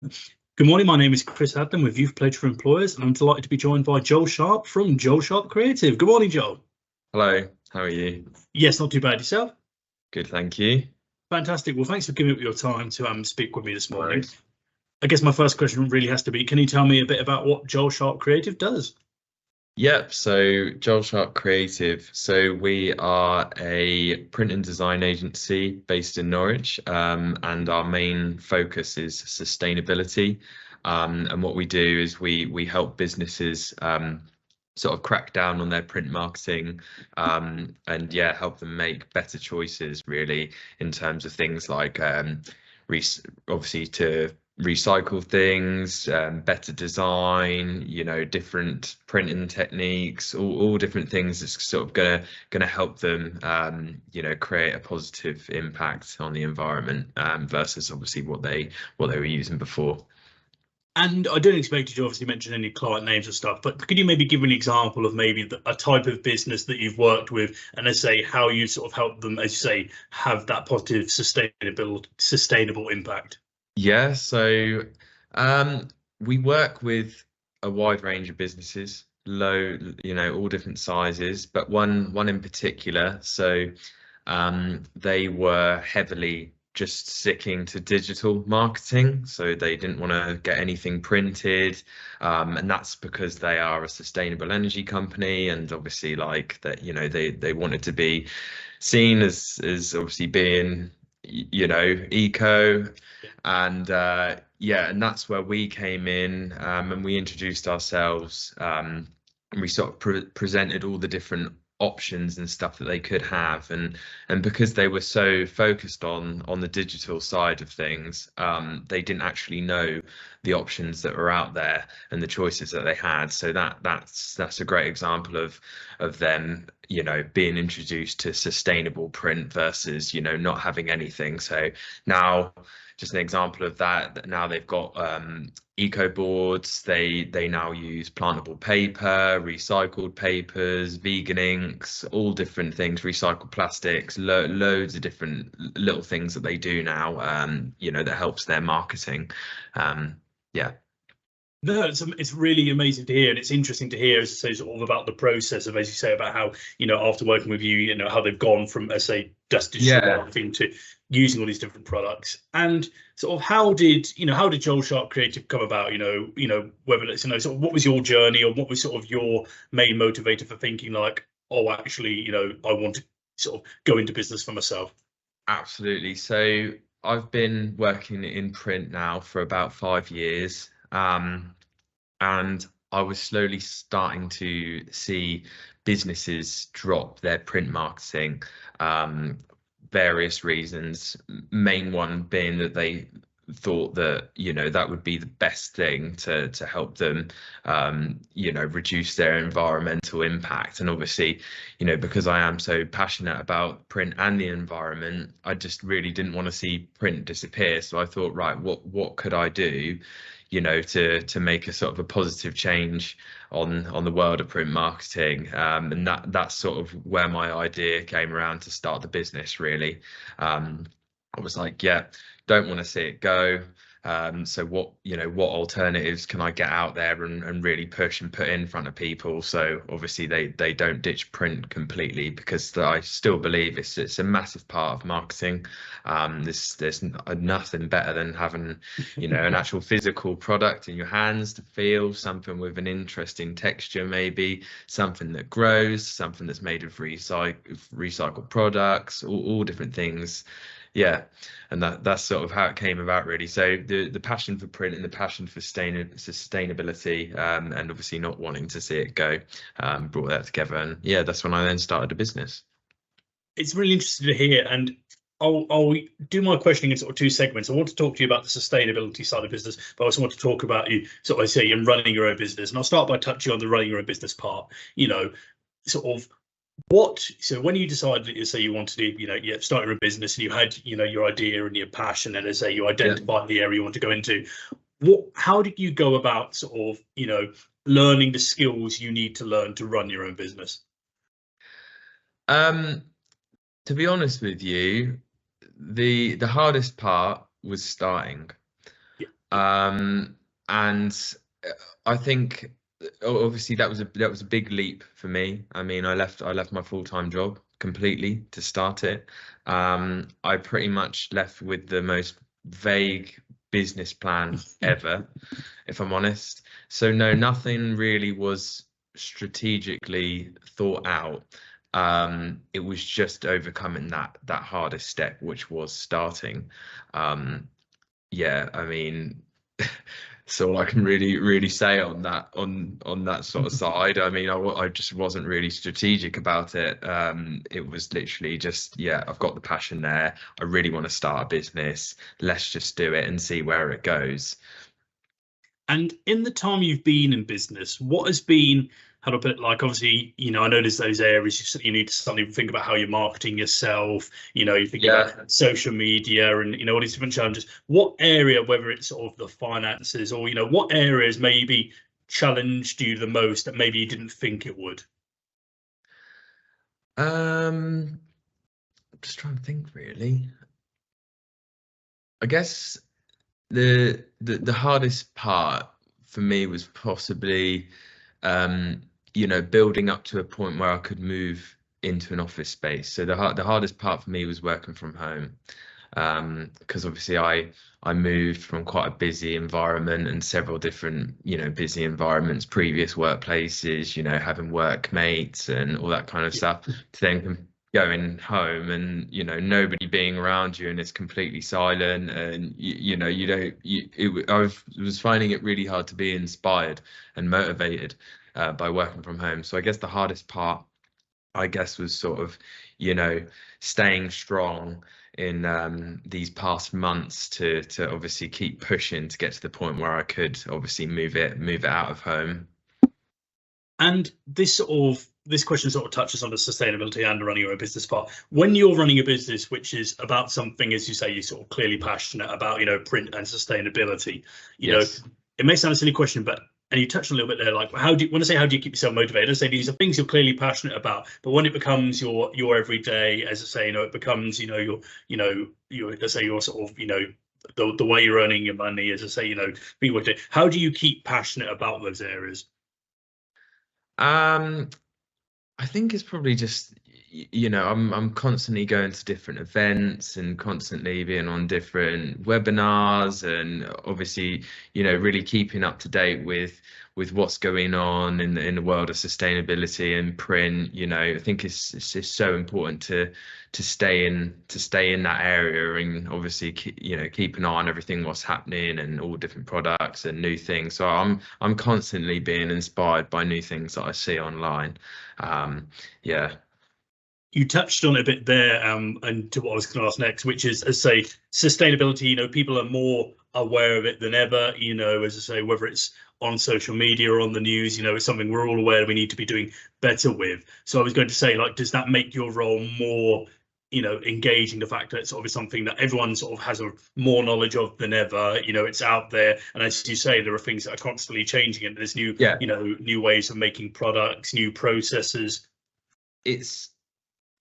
Good morning, my name is Chris Adlam with Youth Pledge for Employers, and I'm delighted to be joined by Joel Sharp from Joel Sharp Creative. Good morning, Joel. Hello, how are you? Yes, not too bad yourself. Good, thank you. Fantastic. Well, thanks for giving up your time to speak with me this No morning. worries. I guess my first question really has to be, can you tell me a bit about what Joel Sharp Creative does? Yep, so Joel Sharp Creative. So we are a print and design agency based in Norwich, and our main focus is sustainability. And what we do is we help businesses sort of crack down on their print marketing, and yeah, help them make better choices really in terms of things like obviously to recycle things, better design, different printing techniques, all different things that's sort of gonna help them, create a positive impact on the environment, versus obviously what they were using before. And I don't expect you to obviously mention any client names and stuff, but could you maybe give an example of maybe a type of business that you've worked with, and let's say how you sort of help them, as you say, have that positive, sustainable impact? Yeah, so um, we work with a wide range of businesses, all different sizes, but one in particular. So they were heavily just sticking to digital marketing, so they didn't want to get anything printed, and that's because they are a sustainable energy company, and obviously like that, they wanted to be seen as obviously being eco. And yeah, and that's where we came in, and we introduced ourselves, and we sort of presented all the different options and stuff that they could have, and because they were so focused on the digital side of things, they didn't actually know the options that were out there and the choices that they had. So that's a great example of them, being introduced to sustainable print versus, not having anything. So now, just an example of that now they've got eco boards. They now use plantable paper, recycled papers, vegan inks, all different things, recycled plastics, loads of different little things that they do now, that helps their marketing. Yeah. No, it's really amazing to hear, and it's interesting to hear, as I say, sort of about the process of, as you say, about how, after working with you, how they've gone from, as I say, just digital Yeah. marketing to using all these different products. And sort of how did Joel Sharp Creative come about? Whether it's, sort of what was your journey, or what was sort of your main motivator for thinking like, oh, actually, I want to sort of go into business for myself. Absolutely. So I've been working in print now for about 5 years, and I was slowly starting to see businesses drop their print marketing, um, various reasons. Main one being that they thought that that would be the best thing to help them, reduce their environmental impact. And obviously, because I am so passionate about print and the environment, I just really didn't want to see print disappear. So I thought, right, what could I do, to make a sort of a positive change on the world of print marketing, and that's sort of where my idea came around to start the business really. I was like, yeah, don't want to see it go. So what alternatives can I get out there and really push and put in front of people? So obviously they don't ditch print completely, because I still believe it's a massive part of marketing. There's nothing better than having, an actual physical product in your hands to feel, something with an interesting texture, maybe something that grows, something that's made of recycled products, all different things. Yeah, and that's sort of how it came about really. So the passion for print and the passion for sustainability, and obviously not wanting to see it go, brought that together, and yeah, that's when I then started a business. It's really interesting to hear, and I'll do my questioning in sort of two segments. I want to talk to you about the sustainability side of business, but I also want to talk about you, sort of, I say, in running your own business. And I'll start by touching on the running your own business part. Sort of so when you decided that you say you wanted to, start your own business, and you had, your idea and your passion, and as say you Yeah. identified the area you want to go into, how did you go about sort of, learning the skills you need to learn to run your own business? Um, to be honest with you, the hardest part was starting. Yeah. And I think obviously that was a big leap for me. I mean, I left my full-time job completely to start it. I pretty much left with the most vague business plan ever, if I'm honest. So no, nothing really was strategically thought out. It was just overcoming that hardest step, which was starting. Yeah, I mean, that's all I can really say on that sort of side. I mean, I just wasn't really strategic about it. It was literally just, yeah, I've got the passion there. I really want to start a business. Let's just do it and see where it goes. And in the time you've been in business, what has been, how to put it, like, obviously, I know there's those areas you need to suddenly think about how you're marketing yourself, you think about social media and, all these different challenges. What area, whether it's sort of the finances or, what areas maybe challenged you the most that maybe you didn't think it would? I'm just trying to think really. I guess the hardest part for me was possibly building up to a point where I could move into an office space. So the hardest part for me was working from home, because obviously I moved from quite a busy environment and several different busy environments, previous workplaces, having workmates and all that kind of stuff, to then going home and nobody being around you and it's completely silent, and I was finding it really hard to be inspired and motivated by working from home. So I guess the hardest part, I guess, was sort of staying strong in these past months to obviously keep pushing to get to the point where I could obviously move it out of home. And this question sort of touches on the sustainability and running your own business part. When you're running a business which is about something, as you say, you're sort of clearly passionate about, print and sustainability, Yes. It may sound a silly question, but, and you touched on a little bit there, like, when I say how do you keep yourself motivated, I say these are things you're clearly passionate about, but when it becomes your everyday, as I say, it becomes, your let's say, your sort of, the way you're earning your money, as I say, how do you keep passionate about those areas? I think it's probably just I'm constantly going to different events and constantly being on different webinars, and obviously really keeping up to date with what's going on in the world of sustainability and print. I think it's so important to stay in that area, and obviously keep an eye on everything what's happening and all different products and new things. So I'm constantly being inspired by new things that I see online. Yeah. You touched on it a bit there, and to what I was going to ask next, which is, as I say, sustainability. People are more aware of it than ever. As I say, whether it's on social media or on the news, it's something we're all aware we need to be doing better with. So I was going to say, like, does that make your role more, engaging? The fact that it's sort of something that everyone sort of has a more knowledge of than ever. It's out there, and as you say, there are things that are constantly changing, and there's new, new ways of making products, new processes.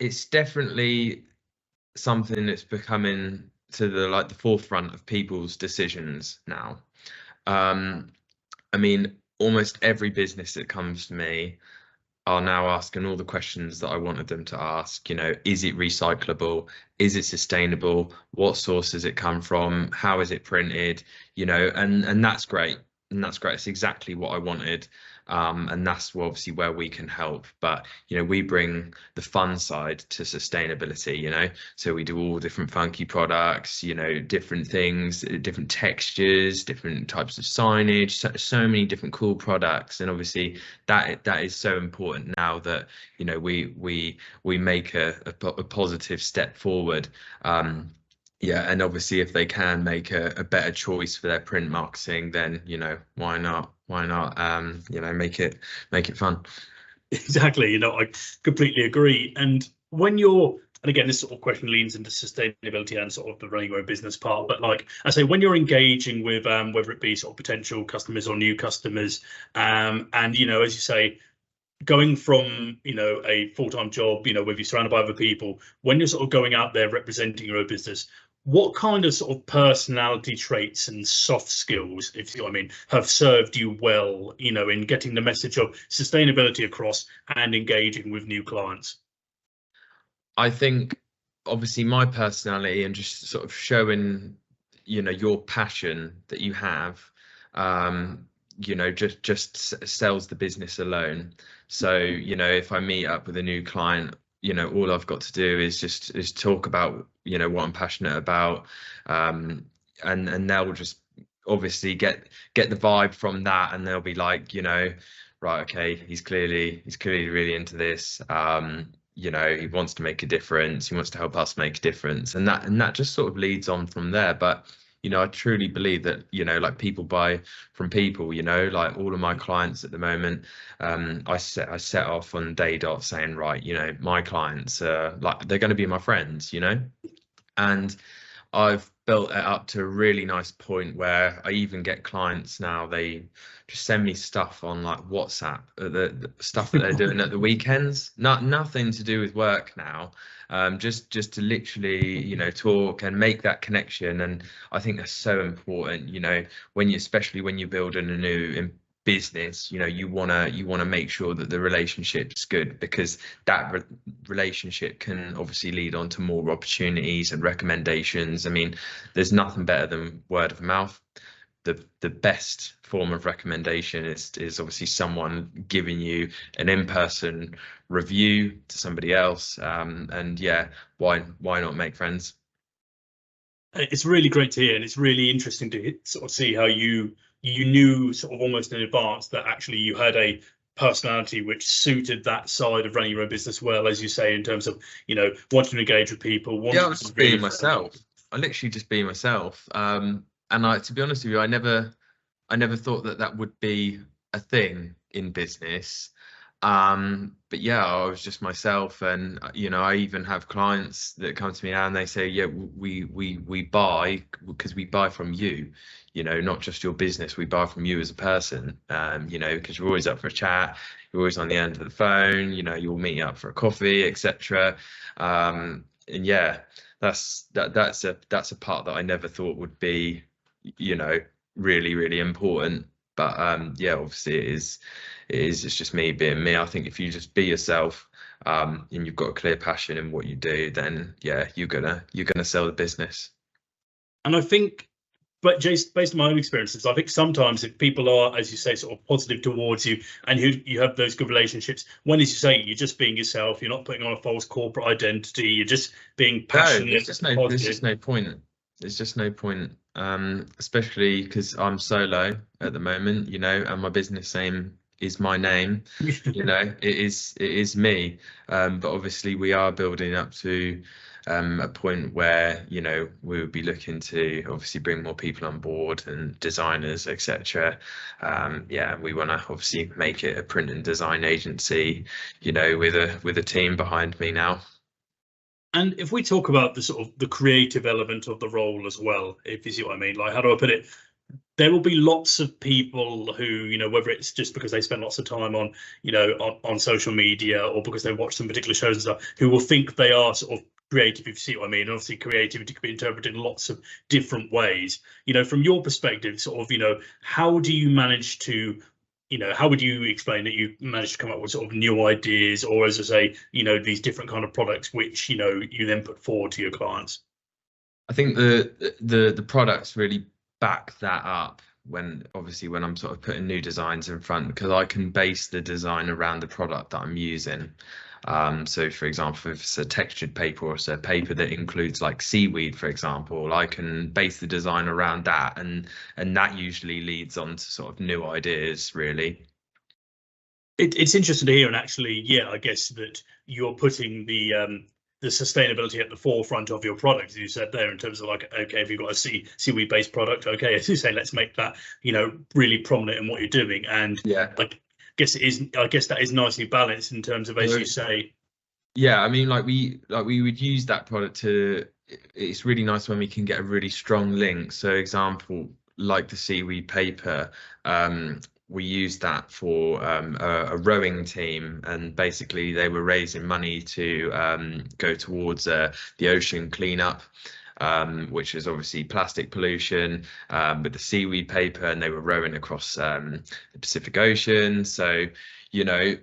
It's definitely something that's becoming to the forefront of people's decisions now. I mean, almost every business that comes to me are now asking all the questions that I wanted them to ask. Is it recyclable? Is it sustainable? What source does it come from? How is it printed? And that's great. And that's great. It's exactly what I wanted. And that's obviously where we can help. But, we bring the fun side to sustainability, so we do all different funky products, different things, different textures, different types of signage, so many different cool products. And obviously that is so important now that, we make a positive step forward. Yeah, and obviously if they can make a better choice for their print marketing, then why not? Why not? Make it fun. Exactly. I completely agree. And and again, this sort of question leans into sustainability and sort of the running your own business part. But like I say, when you're engaging with whether it be sort of potential customers or new customers, and as you say, going from, a full-time job, where you're surrounded by other people, when you're sort of going out there representing your own business, what kind of sort of personality traits and soft skills, if you know what I mean, have served you well, in getting the message of sustainability across and engaging with new clients? I think obviously my personality and just sort of showing, your passion that you have, just sells the business alone. So, if I meet up with a new client, all I've got to do is talk about, what I'm passionate about, and they'll just obviously get the vibe from that, and they'll be like, right, okay, he's clearly really into this. He wants to make a difference. He wants to help us make a difference, and that just sort of leads on from there. But I truly believe that like people buy from people. Like all of my clients at the moment, I set off on day dot saying, right, my clients are like they're going to be my friends, and I've built it up to a really nice point where I even get clients now, they just send me stuff on like WhatsApp, the stuff that they're doing at the weekends, nothing to do with work now, just to literally, talk and make that connection. And I think that's so important, especially when you're building a new business, you want to make sure that the relationship's good, because that relationship can obviously lead on to more opportunities and recommendations. I mean, there's nothing better than word of mouth. The best form of recommendation is obviously someone giving you an in-person review to somebody else, and yeah, why not make friends? It's really great to hear, and it's really interesting to sort of see how you knew sort of almost in advance that actually you had a personality which suited that side of running your own business well, as you say, in terms of wanting to engage with people. Yeah, I was just being myself. I literally just being myself. And to be honest with you, I never thought that would be a thing in business. But yeah, I was just myself, and I even have clients that come to me now and they say, yeah, we buy because we buy from you, not just your business. We buy from you as a person, because you're always up for a chat, you're always on the end of the phone, you'll meet up for a coffee, etc. And yeah, that's a part that I never thought would be, really, really important. But yeah, obviously it's just me being me. I think if you just be yourself, and you've got a clear passion in what you do, then yeah, you're gonna sell the business. And I think, but Jason, based on my own experiences, I think sometimes if people are, as you say, sort of positive towards you, and you have those good relationships, when, as you say, you're just being yourself, you're not putting on a false corporate identity, you're just being passionate. No, there's just no point. There's just no point, especially because I'm solo at the moment, and my business name is my name. It is me. But obviously we are building up to a point where we would be looking to obviously bring more people on board and designers, etc. Yeah, we want to obviously make it a print and design agency, with a team behind me now. And if we talk about the sort of the creative element of the role as well, if you see what I mean, like, how do I put it? There will be lots of people who, whether it's just because they spend lots of time on, on social media, or because they watch some particular shows and stuff, who will think they are sort of creative, if you see what I mean. And obviously creativity can be interpreted in lots of different ways. From your perspective, sort of, how do you manage to, how would you explain that you managed to come up with sort of new ideas, or, as I say, these different kind of products which, you then put forward to your clients? I think the products really back that up when I'm sort of putting new designs in front, because I can base the design around the product that I'm using. So for example, if it's a textured paper, or it's a paper that includes like seaweed, for example, I can base the design around that, and that usually leads on to sort of new ideas, really. It's interesting to hear, and actually, yeah, I guess that you're putting the sustainability at the forefront of your product, as you said there, in terms of like, okay, if you've got a seaweed based product, okay, as you say, let's make that really prominent in what you're doing. And yeah, I guess that is nicely balanced in terms of, as you say. Yeah, I mean, like we would use that product to. It's really nice when we can get a really strong link. So, example, like the seaweed paper, we used that for a rowing team, and basically they were raising money to go towards the ocean cleanup, which is obviously plastic pollution with the seaweed paper, and they were rowing across the Pacific Ocean. So, you know,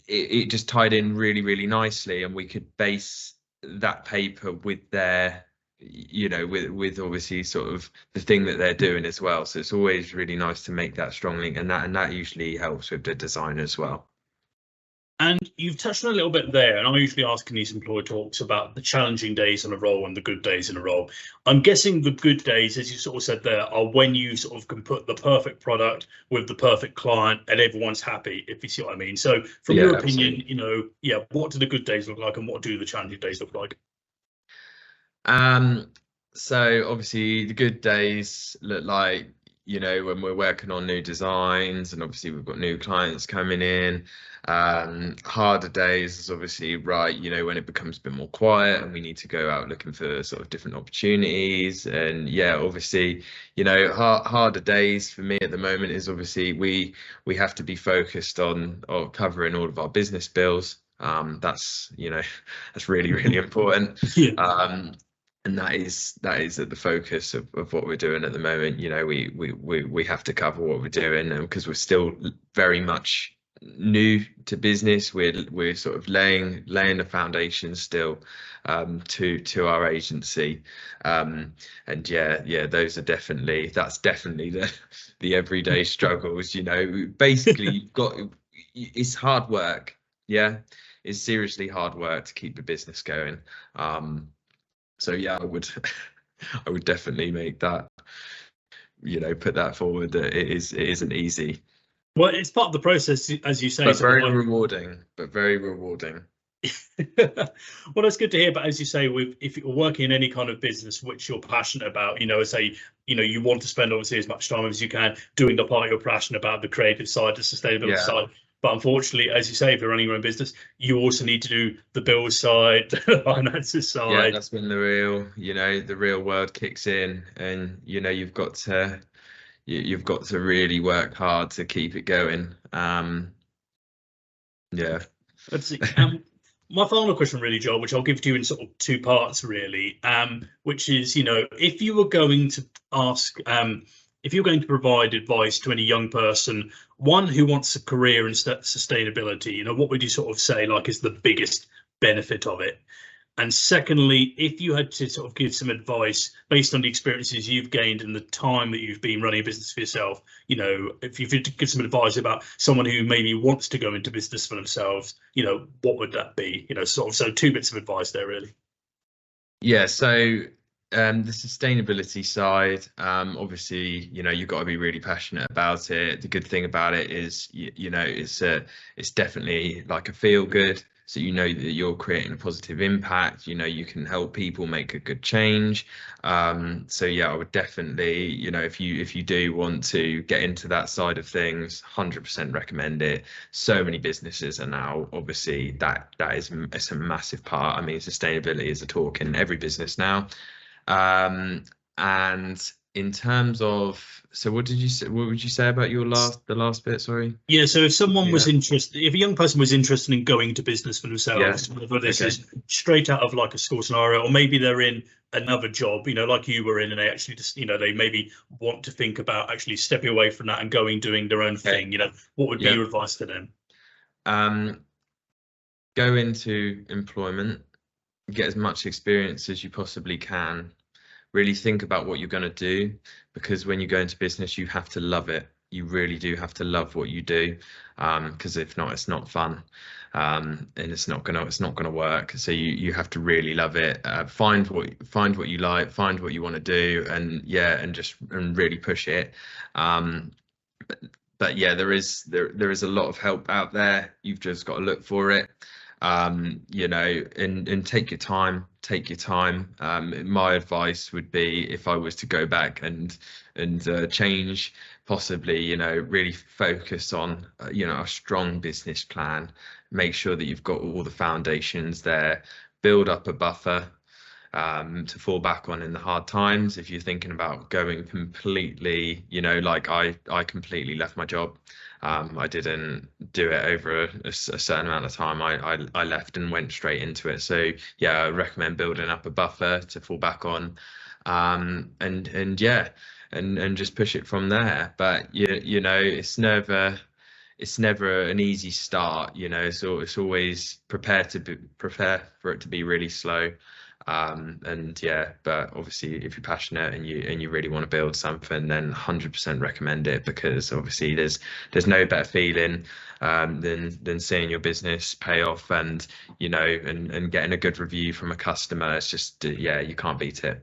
it just tied in really, really nicely, and we could base that paper with their, you know, with obviously sort of the thing that they're doing as well. So it's always really nice to make that strong link, and that usually helps with the design as well. And you've touched on a little bit there, and I usually ask in these employee talks about the challenging days in a role and the good days in a role. I'm guessing the good days, as you sort of said there, are when you sort of can put the perfect product with the perfect client and everyone's happy, if you see what I mean. So from your opinion, absolutely. you know, yeah, what do the good days look like and what do the challenging days look like? So obviously the good days look like, you know, when we're working on new designs, and obviously we've got new clients coming in. Harder days is obviously, right, you know, when it becomes a bit more quiet and we need to go out looking for sort of different opportunities. And yeah, obviously, you know, harder days for me at the moment is obviously we have to be focused on covering all of our business bills. That's, you know, that's really, really important. Yeah. And that is at the focus of what we're doing at the moment. You know, we have to cover what we're doing, and because we're still very much new to business, we're sort of laying the foundation still to our agency. And yeah, that's definitely the everyday struggles. You know, basically it's hard work. Yeah, it's seriously hard work to keep the business going. So yeah, I would I would definitely make that, you know, put that forward, that it isn't easy. Well, it's part of the process, as you say. But very rewarding, but very rewarding. Well, that's good to hear. But as you say, if you're working in any kind of business which you're passionate about, you know, say, you know, you want to spend obviously as much time as you can doing the part you're passionate about, the creative side, the sustainability side. But unfortunately, as you say, if you're running your own business, you also need to do the bills side, the finances side. Yeah, that's when the real world kicks in, and you know, you've got to really work hard to keep it going. Yeah. Let's see. My final question, really, Joel, which I'll give to you in sort of two parts, really, which is, you know, if you were going to if you're going to provide advice to any young person, one who wants a career in sustainability, you know, what would you sort of say, like, is the biggest benefit of it? And secondly, if you had to sort of give some advice based on the experiences you've gained and the time that you've been running a business for yourself, you know, if you could give some advice about someone who maybe wants to go into business for themselves, you know, what would that be? You know, sort of, so two bits of advice there, really. Yeah, so the sustainability side, obviously, you know, you've got to be really passionate about it. The good thing about it is, you know, it's definitely like a feel good. So you know that you're creating a positive impact. You know, you can help people make a good change. So yeah, I would definitely, you know, if you do want to get into that side of things, 100% recommend it. So many businesses are now, obviously, it's a massive part. I mean, sustainability is a talk in every business now. And in terms of, so what would you say about the last bit? Sorry. Yeah, so if someone was interested, if a young person was interested in going to business for themselves, whether this is straight out of like a school scenario, or maybe they're in another job, you know, like you were in, and they actually just, you know, they maybe want to think about actually stepping away from that and doing their own thing, you know, what would be your advice to them? Go into employment, get as much experience as you possibly can. Really think about what you're going to do, because when you go into business, you have to love it. You really do have to love what you do, because if not, it's not fun, and it's not gonna work. So you have to really love it. Find what you like, find what you want to do, and really push it. But yeah, there is a lot of help out there. You've just got to look for it. You know, and take your time. My advice would be, if I was to go back and change, possibly, you know, really focus on you know, a strong business plan. Make sure that you've got all the foundations there. Build up a buffer. to fall back on in the hard times. If you're thinking about going completely, you know, like I completely left my job. I didn't do it over a certain amount of time. I left and went straight into it. So yeah, I recommend building up a buffer to fall back on, and yeah, and just push it from there. But you know, it's never an easy start. You know, so it's always prepare for it to be really slow. And yeah, but obviously if you're passionate and you really want to build something, then 100% recommend it, because obviously there's no better feeling than seeing your business pay off, and you know, and getting a good review from a customer. It's just, yeah, you can't beat it.